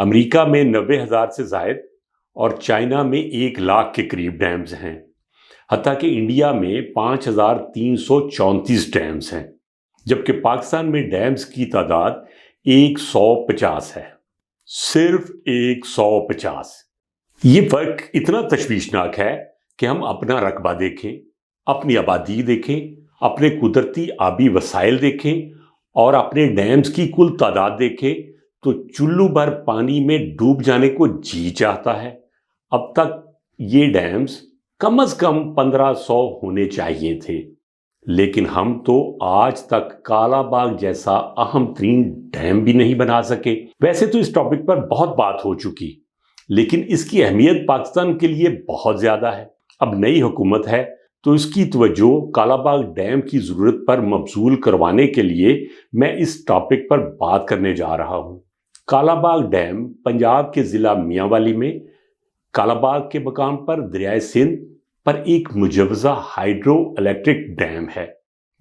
امریکہ میں 90,000 سے زائد اور چائنا میں 1 لاکھ کے قریب ڈیمز ہیں، حتیٰ کہ انڈیا میں 5,334 ڈیمز ہیں، جبکہ پاکستان میں ڈیمز کی تعداد 150 ہے، صرف 150۔ یہ فرق اتنا تشویشناک ہے کہ ہم اپنا رقبہ دیکھیں، اپنی آبادی دیکھیں، اپنے قدرتی آبی وسائل دیکھیں اور اپنے ڈیمز کی کل تعداد دیکھیں تو چلو بھر پانی میں ڈوب جانے کو جی چاہتا ہے۔ اب تک یہ ڈیمز کم از کم 1,500 ہونے چاہیے تھے، لیکن ہم تو آج تک کالا باغ جیسا اہم ترین ڈیم بھی نہیں بنا سکے۔ ویسے تو اس ٹاپک پر بہت بات ہو چکی، لیکن اس کی اہمیت پاکستان کے لیے بہت زیادہ ہے۔ اب نئی حکومت ہے تو اس کی توجہ کالا باغ ڈیم کی ضرورت پر مبذول کروانے کے لیے میں اس ٹاپک پر بات کرنے جا رہا ہوں۔ کالا باغ ڈیم پنجاب کے ضلع میاں والی میں کالا باغ کے مقام پر دریائے سندھ پر ایک مجوزہ ہائیڈرو الیکٹرک ڈیم ہے،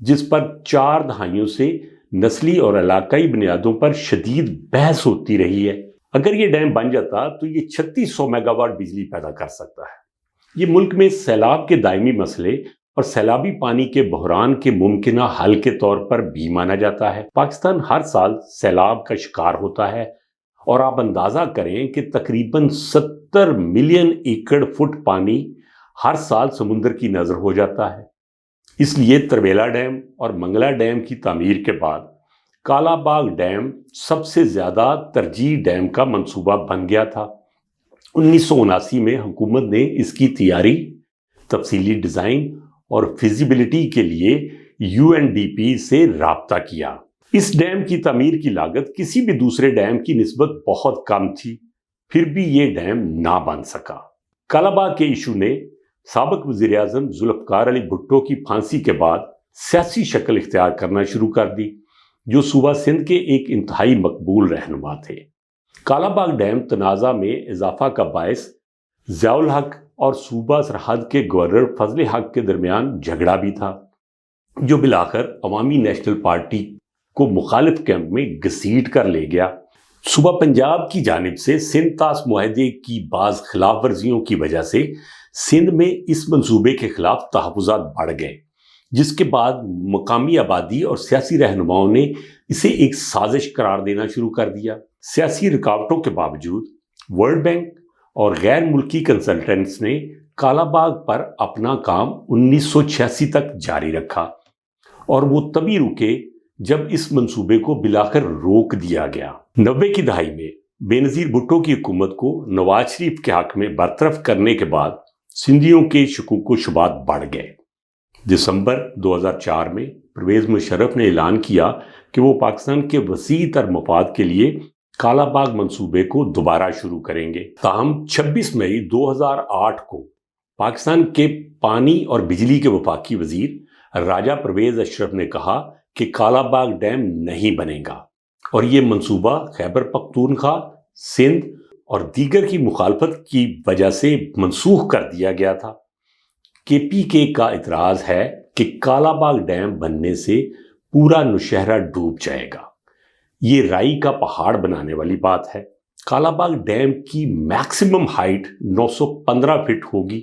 جس پر 4 دہائیوں سے نسلی اور علاقائی بنیادوں پر شدید بحث ہوتی رہی ہے۔ اگر یہ ڈیم بن جاتا تو یہ 3600 میگا واٹ بجلی پیدا کر سکتا ہے۔ یہ ملک میں سیلاب کے دائمی مسئلے اور سیلابی پانی کے بحران کے ممکنہ حل کے طور پر بھی مانا جاتا ہے۔ پاکستان ہر سال سیلاب کا شکار ہوتا ہے اور آپ اندازہ کریں کہ تقریباً 70 ملین ایکڑ فٹ پانی ہر سال سمندر کی نظر ہو جاتا ہے۔ اس لیے ترویلا ڈیم اور منگلا ڈیم کی تعمیر کے بعد کالا باغ ڈیم سب سے زیادہ ترجیح ڈیم کا منصوبہ بن گیا تھا۔ 1979 میں حکومت نے اس کی تیاری، تفصیلی ڈیزائن اور فیزیبلٹی کے لیے UNDP سے رابطہ کیا۔ اس ڈیم کی تعمیر کی لاگت کسی بھی دوسرے ڈیم کی نسبت بہت کم تھی، پھر بھی یہ ڈیم نہ بن سکا۔ کالا باغ کے ایشو نے سابق وزیر اعظم ذوالفقار علی بھٹو کی پھانسی کے بعد سیاسی شکل اختیار کرنا شروع کر دی، جو صوبہ سندھ کے ایک انتہائی مقبول رہنما تھے۔ کالا باغ ڈیم تنازع میں اضافہ کا باعث ضیاء الحق اور صوبہ سرحد کے گورنر فضل حق کے درمیان جھگڑا بھی تھا، جو بالآخر عوامی نیشنل پارٹی کو مخالف کیمپ میں گھسیٹ کر لے گیا۔ صوبہ پنجاب کی جانب سے سندھ طاس معاہدے کی بعض خلاف ورزیوں کی وجہ سے سندھ میں اس منصوبے کے خلاف تحفظات بڑھ گئے، جس کے بعد مقامی آبادی اور سیاسی رہنماؤں نے اسے ایک سازش قرار دینا شروع کر دیا۔ سیاسی رکاوٹوں کے باوجود ورلڈ بینک اور غیر ملکی کنسلٹنٹس نے کالا باغ پر اپنا کام 1986 تک جاری رکھا، اور وہ تبھی رکے جب اس منصوبے کو بالآخر روک دیا گیا۔ 90 کی دہائی میں بے نظیر بھٹو کی حکومت کو نواز شریف کے حق میں برطرف کرنے کے بعد سندھیوں کے شکوک و شبہات بڑھ گئے۔ دسمبر 2004 میں پرویز مشرف نے اعلان کیا کہ وہ پاکستان کے وسیع تر مفاد کے لیے کالا باغ منصوبے کو دوبارہ شروع کریں گے۔ تاہم 26 مئی 2008 کو پاکستان کے پانی اور بجلی کے وفاقی وزیر راجہ پرویز اشرف نے کہا کہ کالا باغ ڈیم نہیں بنے گا، اور یہ منصوبہ خیبر پختونخوا، سندھ اور دیگر کی مخالفت کی وجہ سے منسوخ کر دیا گیا تھا۔ KPK کا اعتراض ہے کہ کالا باغ ڈیم بننے سے پورا نوشہرہ ڈوب جائے گا۔ یہ رائی کا پہاڑ بنانے والی بات ہے۔ کالا باغ ڈیم کی میکسیمم ہائٹ 915 فٹ ہوگی،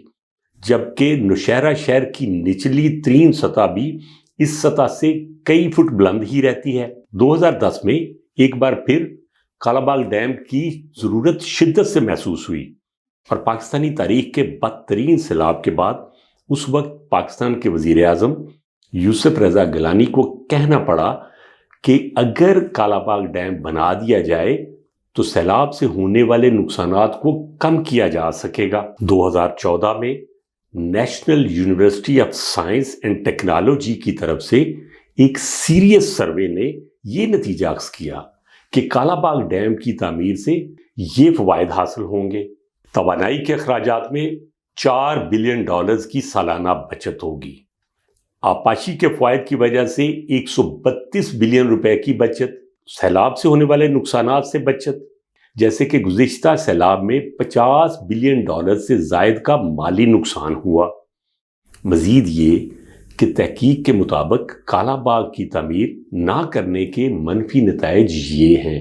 جبکہ نوشہرہ شہر کی نچلی ترین سطح بھی اس سطح سے کئی فٹ بلند ہی رہتی ہے۔ 2010 میں ایک بار پھر کالا باغ ڈیم کی ضرورت شدت سے محسوس ہوئی، اور پاکستانی تاریخ کے بدترین سیلاب کے بعد اس وقت پاکستان کے وزیر اعظم یوسف رضا گیلانی کو کہنا پڑا کہ اگر کالا باغ ڈیم بنا دیا جائے تو سیلاب سے ہونے والے نقصانات کو کم کیا جا سکے گا۔ 2014 میں national university of science and technology کی طرف سے ایک سیریس سروے نے یہ نتیجہ اخذ کیا کہ کالا باغ ڈیم کی تعمیر سے یہ فوائد حاصل ہوں گے۔ توانائی کے اخراجات میں $4 بلین کی سالانہ بچت ہوگی۔ آبپاشی کے فوائد کی وجہ سے 132 بلین روپے کی بچت، سیلاب سے ہونے والے نقصانات سے بچت، جیسے کہ گزشتہ سیلاب میں $50 بلین سے زائد کا مالی نقصان ہوا۔ مزید یہ کہ تحقیق کے مطابق کالا باغ کی تعمیر نہ کرنے کے منفی نتائج یہ ہیں: